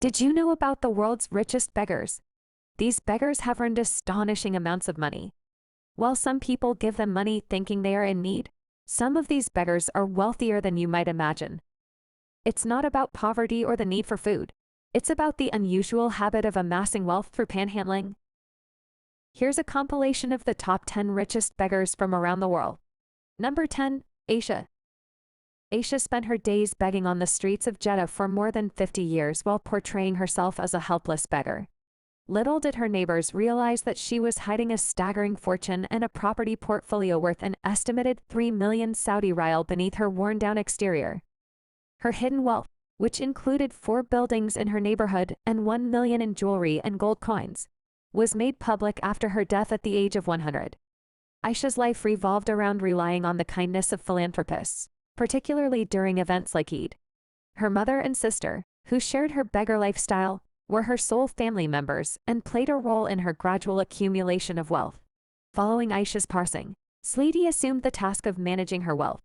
Did you know about the world's richest beggars? These beggars have earned astonishing amounts of money. While some people give them money thinking they are in need, some of these beggars are wealthier than you might imagine. It's not about poverty or the need for food. It's about the unusual habit of amassing wealth through panhandling. Here's a compilation of the top 10 richest beggars from around the world. Number 10, Aisha. Aisha spent her days begging on the streets of Jeddah for more than 50 years while portraying herself as a helpless beggar. Little did her neighbors realize that she was hiding a staggering fortune and a property portfolio worth an estimated 3 million Saudi riyal beneath her worn-down exterior. Her hidden wealth, which included 4 buildings in her neighborhood and 1 million in jewelry and gold coins, was made public after her death at the age of 100. Aisha's life revolved around relying on the kindness of philanthropists, particularly during events like Eid. Her mother and sister, who shared her beggar lifestyle, were her sole family members and played a role in her gradual accumulation of wealth. Following Aisha's passing, Slady assumed the task of managing her wealth.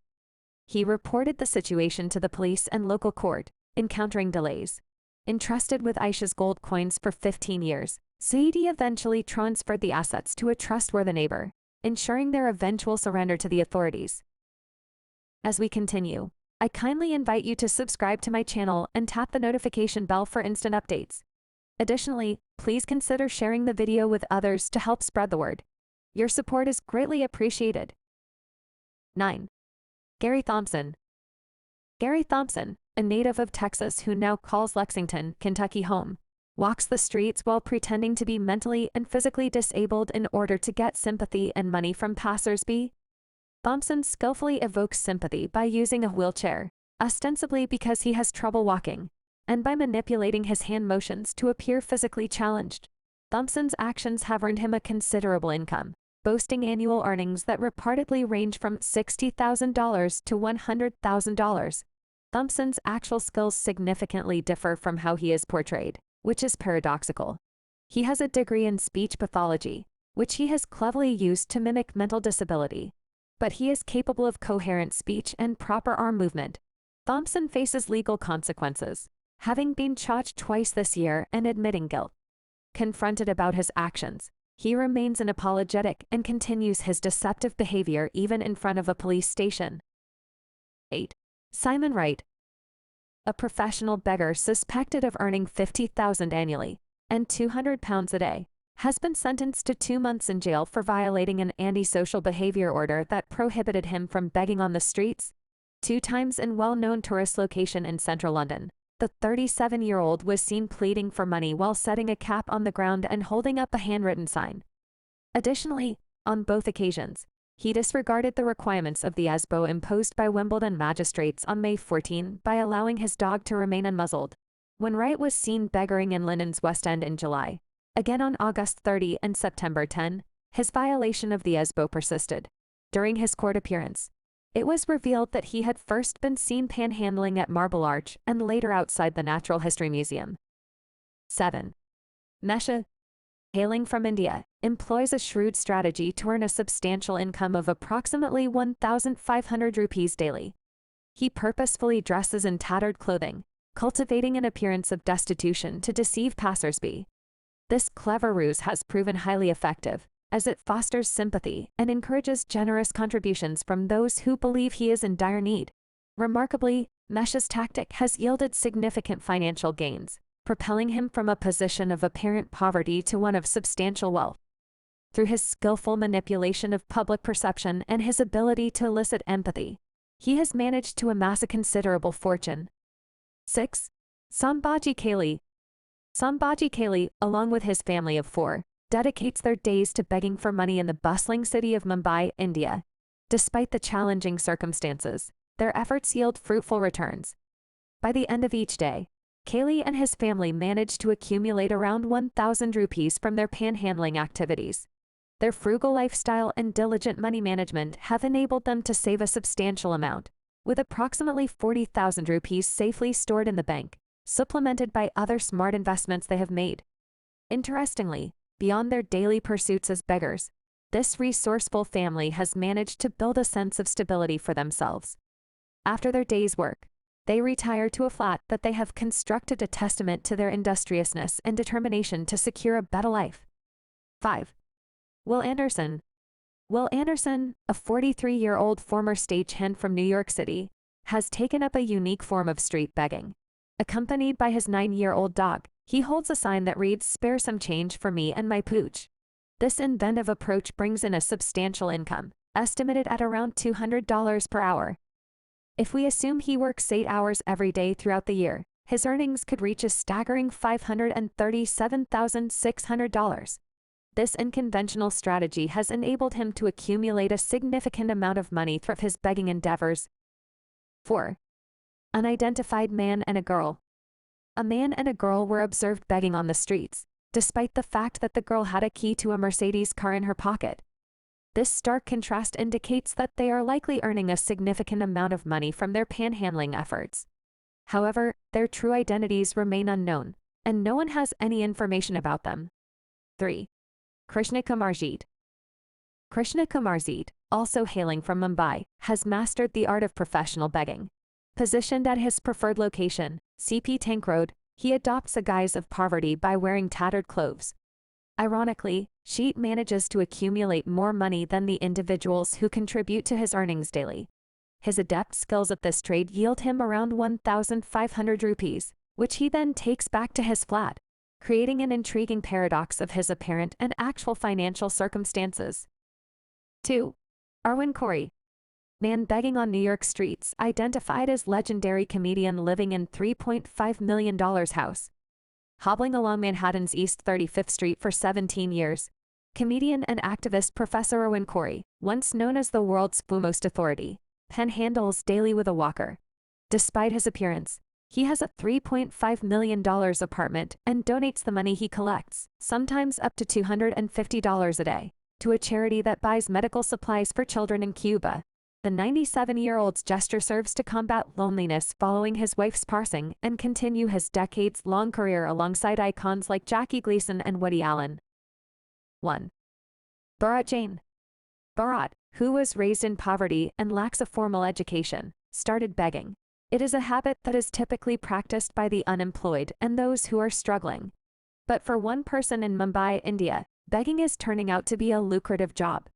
He reported the situation to the police and local court, encountering delays. Entrusted with Aisha's gold coins for 15 years, Slady eventually transferred the assets to a trustworthy neighbor, ensuring their eventual surrender to the authorities. As we continue, I kindly invite you to subscribe to my channel and tap the notification bell for instant updates. Additionally, please consider sharing the video with others to help spread the word. Your support is greatly appreciated. 9. Gary Thompson. Gary Thompson, a native of Texas who now calls Lexington, Kentucky home, walks the streets while pretending to be mentally and physically disabled in order to get sympathy and money from passers-by. Thompson skillfully evokes sympathy by using a wheelchair, ostensibly because he has trouble walking, and by manipulating his hand motions to appear physically challenged. Thompson's actions have earned him a considerable income, boasting annual earnings that reportedly range from $60,000 to $100,000. Thompson's actual skills significantly differ from how he is portrayed, which is paradoxical. He has a degree in speech pathology, which he has cleverly used to mimic mental disability, but he is capable of coherent speech and proper arm movement. Thompson faces legal consequences, having been charged twice this year and admitting guilt. Confronted about his actions, he remains unapologetic and continues his deceptive behavior even in front of a police station. 8. Simon Wright. A professional beggar suspected of earning $50,000 annually and £200 a day, has been sentenced to 2 months in jail for violating an antisocial behavior order that prohibited him from begging on the streets. 2 times in well-known tourist location in central London, the 37-year-old was seen pleading for money while setting a cap on the ground and holding up a handwritten sign. Additionally, on both occasions, he disregarded the requirements of the ESBO imposed by Wimbledon magistrates on May 14 by allowing his dog to remain unmuzzled. When Wright was seen beggaring in London's West End in July, again on August 30 and September 10, his violation of the ESBO persisted. During his court appearance, it was revealed that he had first been seen panhandling at Marble Arch and later outside the Natural History Museum. 7. Mesha, hailing from India, employs a shrewd strategy to earn a substantial income of approximately 1,500 rupees daily. He purposefully dresses in tattered clothing, cultivating an appearance of destitution to deceive passers-by. This clever ruse has proven highly effective, as it fosters sympathy and encourages generous contributions from those who believe he is in dire need. Remarkably, Mesha's tactic has yielded significant financial gains, propelling him from a position of apparent poverty to one of substantial wealth. Through his skillful manipulation of public perception and his ability to elicit empathy, he has managed to amass a considerable fortune. 6. Sambhaji Kali. Sambhaji Kali, along with his family of 4, dedicates their days to begging for money in the bustling city of Mumbai, India. Despite the challenging circumstances, their efforts yield fruitful returns. By the end of each day, Kali and his family manage to accumulate around 1,000 rupees from their panhandling activities. Their frugal lifestyle and diligent money management have enabled them to save a substantial amount, with approximately 40,000 rupees safely stored in the bank, supplemented by other smart investments they have made. Interestingly, beyond their daily pursuits as beggars, this resourceful family has managed to build a sense of stability for themselves. After their day's work, They retire to a flat that they have constructed, a testament to their industriousness and determination to secure a better life. 5. Will Anderson. Will Anderson, a 43-year-old former stagehand from New York City, has taken up a unique form of street begging. Accompanied by his 9-year-old dog, he holds a sign that reads, "Spare some change for me and my pooch." This inventive approach brings in a substantial income, estimated at around $200 per hour. If we assume he works 8 hours every day throughout the year, his earnings could reach a staggering $537,600. This unconventional strategy has enabled him to accumulate a significant amount of money through his begging endeavors. 4. Unidentified man and a girl. A man and a girl were observed begging on the streets, despite the fact that the girl had a key to a Mercedes car in her pocket. This stark contrast indicates that they are likely earning a significant amount of money from their panhandling efforts. However, their true identities remain unknown, and no one has any information about them. 3. Krishna Kumarjeet. Krishna Kumarjeet, also hailing from Mumbai, has mastered the art of professional begging. Positioned at his preferred location, CP Tank Road, he adopts a guise of poverty by wearing tattered clothes. Ironically, Sheet manages to accumulate more money than the individuals who contribute to his earnings daily. His adept skills at this trade yield him around 1,500 rupees, which he then takes back to his flat, creating an intriguing paradox of his apparent and actual financial circumstances. 2. Arvind Corey. Man begging on New York streets, identified as legendary comedian living in $3.5 million house. Hobbling along Manhattan's East 35th Street for 17 years, comedian and activist Professor Arvind Corey, once known as the world's foremost authority, panhandles daily with a walker. Despite his appearance, he has a $3.5 million apartment and donates the money he collects, sometimes up to $250 a day, to a charity that buys medical supplies for children in Cuba. The 97-year-old's gesture serves to combat loneliness following his wife's passing and continue his decades-long career alongside icons like Jackie Gleason and Woody Allen. 1. Bharat Jain. Bharat, who was raised in poverty and lacks a formal education, started begging. It is a habit that is typically practiced by the unemployed and those who are struggling. But for one person in Mumbai, India, begging is turning out to be a lucrative job.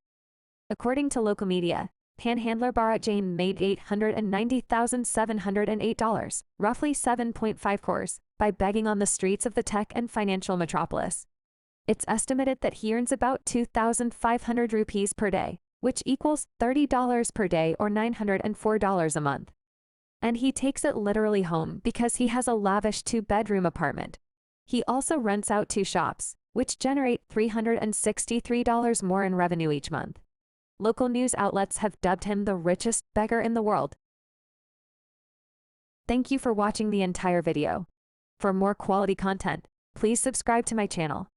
According to local media, panhandler Bharat Jain made $890,708, roughly 7.5 crores, by begging on the streets of the tech and financial metropolis. It's estimated that he earns about 2,500 rupees per day, which equals $30 per day or $904 a month. And he takes it literally home because he has a lavish 2-bedroom apartment. He also rents out 2 shops, which generate $363 more in revenue each month. Local news outlets have dubbed him the richest beggar in the world. Thank you for watching the entire video. For more quality content, please subscribe to my channel.